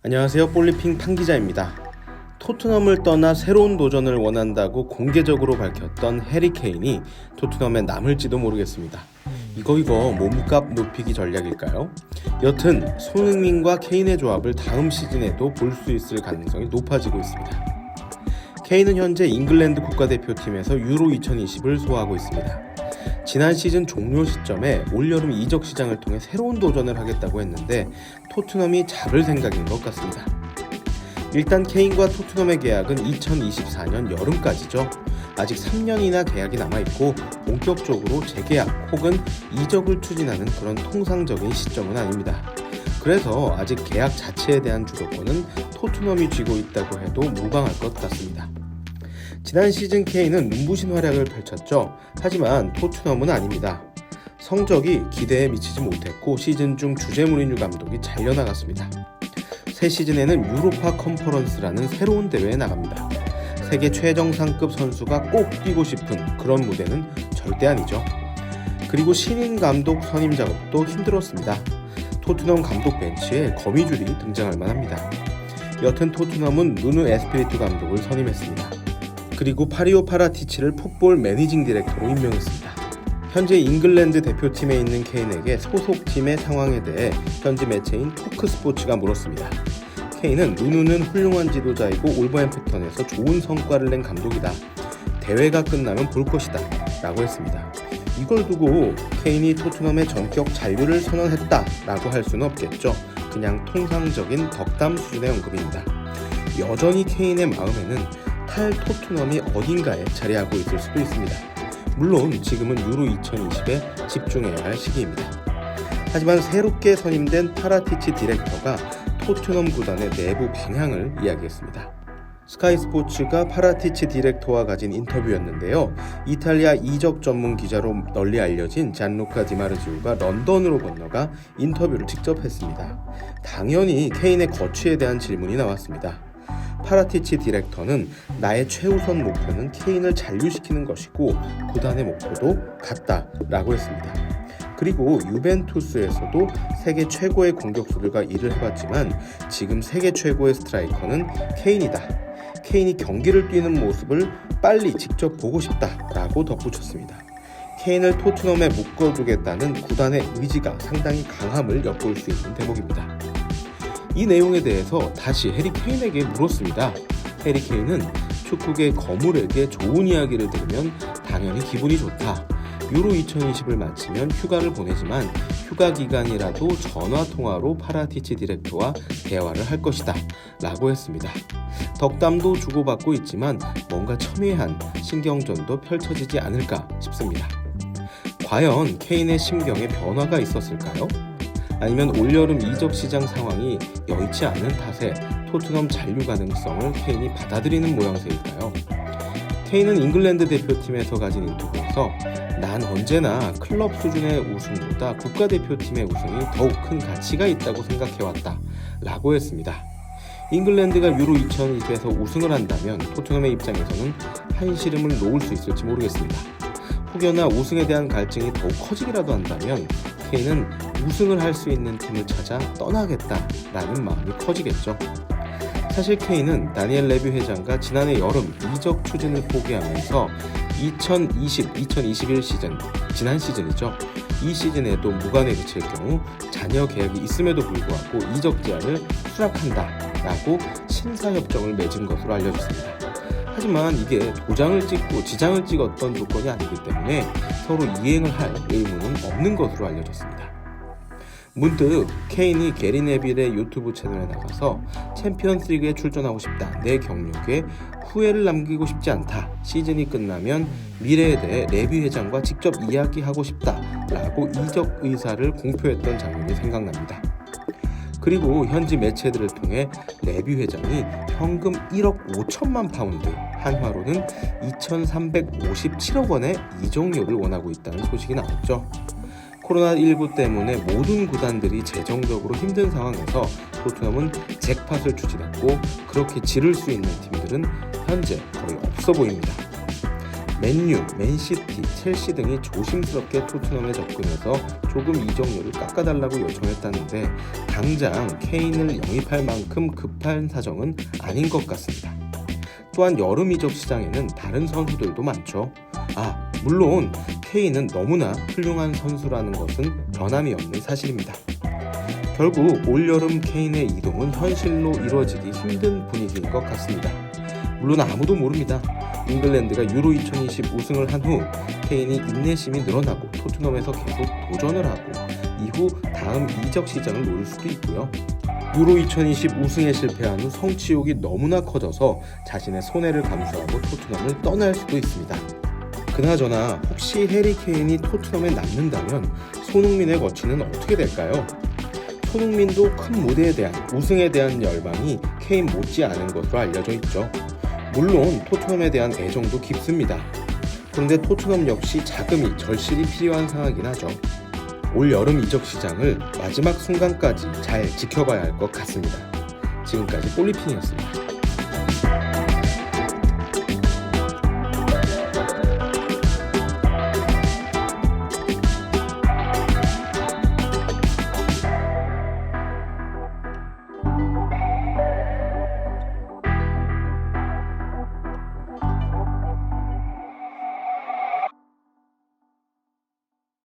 안녕하세요. 볼리핑 판기자입니다. 토트넘을 떠나 새로운 도전을 원한다고 공개적으로 밝혔던 해리 케인이 토트넘에 남을지도 모르겠습니다. 이거 몸값 높이기 전략일까요? 여튼 손흥민과 케인의 조합을 다음 시즌에도 볼 수 있을 가능성이 높아지고 있습니다. 케인은 현재 잉글랜드 국가대표팀에서 유로 2020을 소화하고 있습니다. 지난 시즌 종료 시점에 올여름 이적 시장을 통해 새로운 도전을 하겠다고 했는데 토트넘이 잡을 생각인 것 같습니다. 일단 케인과 토트넘의 계약은 2024년 여름까지죠. 아직 3년이나 계약이 남아있고 본격적으로 재계약 혹은 이적을 추진하는 그런 통상적인 시점은 아닙니다. 그래서 아직 계약 자체에 대한 주도권은 토트넘이 쥐고 있다고 해도 무방할 것 같습니다. 지난 시즌 케인은 눈부신 활약을 펼쳤죠. 하지만 토트넘은 아닙니다. 성적이 기대에 미치지 못했고 시즌 중 주제 무리뉴 감독이 잘려나갔습니다. 새 시즌에는 유로파 컨퍼런스라는 새로운 대회에 나갑니다. 세계 최정상급 선수가 꼭 뛰고 싶은 그런 무대는 절대 아니죠. 그리고 신인 감독 선임 작업도 힘들었습니다. 토트넘 감독 벤치에 거미줄이 등장할 만합니다. 여튼 토트넘은 누누 에스피리투 감독을 선임했습니다. 그리고 파리오 파라티치를 풋볼 매니징 디렉터로 임명했습니다. 현재 잉글랜드 대표팀에 있는 케인에게 소속팀의 상황에 대해 현지 매체인 토크 스포츠가 물었습니다. 케인은 누누는 훌륭한 지도자이고 올버햄프턴에서 좋은 성과를 낸 감독이다. 대회가 끝나면 볼 것이다 라고 했습니다. 이걸 두고 케인이 토트넘의 전격 잔류를 선언했다라고 할 수는 없겠죠. 그냥 통상적인 덕담 수준의 언급입니다. 여전히 케인의 마음에는 탈 토트넘이 어딘가에 자리하고 있을 수도 있습니다. 물론 지금은 유로 2020에 집중해야 할 시기입니다. 하지만 새롭게 선임된 파라티치 디렉터가 토트넘 구단의 내부 방향을 이야기했습니다. 스카이 스포츠가 파라티치 디렉터와 가진 인터뷰였는데요. 이탈리아 이적 전문 기자로 널리 알려진 잔루카 디마르지오가 런던으로 건너가 인터뷰를 직접 했습니다. 당연히 케인의 거취에 대한 질문이 나왔습니다. 파라티치 디렉터는 나의 최우선 목표는 케인을 잔류시키는 것이고 구단의 목표도 같다라고 했습니다. 그리고 유벤투스에서도 세계 최고의 공격수들과 일을 해봤지만 지금 세계 최고의 스트라이커는 케인이다. 케인이 경기를 뛰는 모습을 빨리 직접 보고 싶다라고 덧붙였습니다. 케인을 토트넘에 묶어두겠다는 구단의 의지가 상당히 강함을 엿볼 수 있는 대목입니다. 이 내용에 대해서 다시 해리 케인에게 물었습니다. 해리 케인은 축구계 거물에게 좋은 이야기를 들으면 당연히 기분이 좋다. 유로 2020을 마치면 휴가를 보내지만 휴가 기간이라도 전화통화로 파라티치 디렉터와 대화를 할 것이다 라고 했습니다. 덕담도 주고받고 있지만 뭔가 첨예한 신경전도 펼쳐지지 않을까 싶습니다. 과연 케인의 심경에 변화가 있었을까요? 아니면 올여름 이적 시장 상황이 여의치 않는 탓에 토트넘 잔류 가능성을 케인이 받아들이는 모양새일까요? 케인은 잉글랜드 대표팀에서 가진 인터뷰에서 난 언제나 클럽 수준의 우승보다 국가대표팀의 우승이 더욱 큰 가치가 있다고 생각해왔다 라고 했습니다. 잉글랜드가 유로 2020에서 우승을 한다면 토트넘의 입장에서는 한시름을 놓을 수 있을지 모르겠습니다. 혹여나 우승에 대한 갈증이 더욱 커지기라도 한다면 케인은 우승을 할 수 있는 팀을 찾아 떠나겠다라는 마음이 커지겠죠. 사실 케인은 다니엘 레비 회장과 지난해 여름 이적 추진을 포기하면서 2020-2021 시즌, 지난 시즌이죠. 이 시즌에도 무관에 그칠 경우 잔여 계약이 있음에도 불구하고 이적 제한을 수락한다라고 신사협정을 맺은 것으로 알려졌습니다. 하지만 이게 도장을 찍고 지장을 찍었던 조건이 아니기 때문에 서로 이행을 할 의무는 없는 것으로 알려졌습니다. 문득 케인이 게리 네빌의 유튜브 채널에 나가서 챔피언스 리그에 출전하고 싶다. 내 경력에 후회를 남기고 싶지 않다. 시즌이 끝나면 미래에 대해 레비 회장과 직접 이야기하고 싶다. 라고 이적 의사를 공표했던 장면이 생각납니다. 그리고 현지 매체들을 통해 레비 회장이 현금 1억 5천만 파운드, 한화로는 2,357억 원의 이적료를 원하고 있다는 소식이 나왔죠. 코로나19 때문에 모든 구단들이 재정적으로 힘든 상황에서 토트넘은 잭팟을 추진했고 그렇게 지를 수 있는 팀들은 현재 거의 없어 보입니다. 맨유, 맨시티, 첼시 등이 조심스럽게 토트넘에 접근해서 조금 이적료를 깎아달라고 요청했다는데 당장 케인을 영입할 만큼 급한 사정은 아닌 것 같습니다. 또한 여름 이적 시장에는 다른 선수들도 많죠. 물론 케인은 너무나 훌륭한 선수라는 것은 변함이 없는 사실입니다. 결국 올여름 케인의 이동은 현실로 이루어지기 힘든 분위기인 것 같습니다. 물론 아무도 모릅니다. 잉글랜드가 유로 2020 우승을 한 후 케인이 인내심이 늘어나고 토트넘에서 계속 도전을 하고 이후 다음 이적 시장을 노릴 수도 있고요. 유로 2020 우승에 실패한 후 성취욕이 너무나 커져서 자신의 손해를 감수하고 토트넘을 떠날 수도 있습니다. 그나저나 혹시 해리 케인이 토트넘에 남는다면 손흥민의 거취는 어떻게 될까요? 손흥민도 큰 무대에 대한 우승에 대한 열망이 케인 못지 않은 것으로 알려져 있죠. 물론 토트넘에 대한 애정도 깊습니다. 그런데 토트넘 역시 자금이 절실히 필요한 상황이긴 하죠. 올 여름 이적 시장을 마지막 순간까지 잘 지켜봐야 할 것 같습니다. 지금까지 볼리핀이었습니다.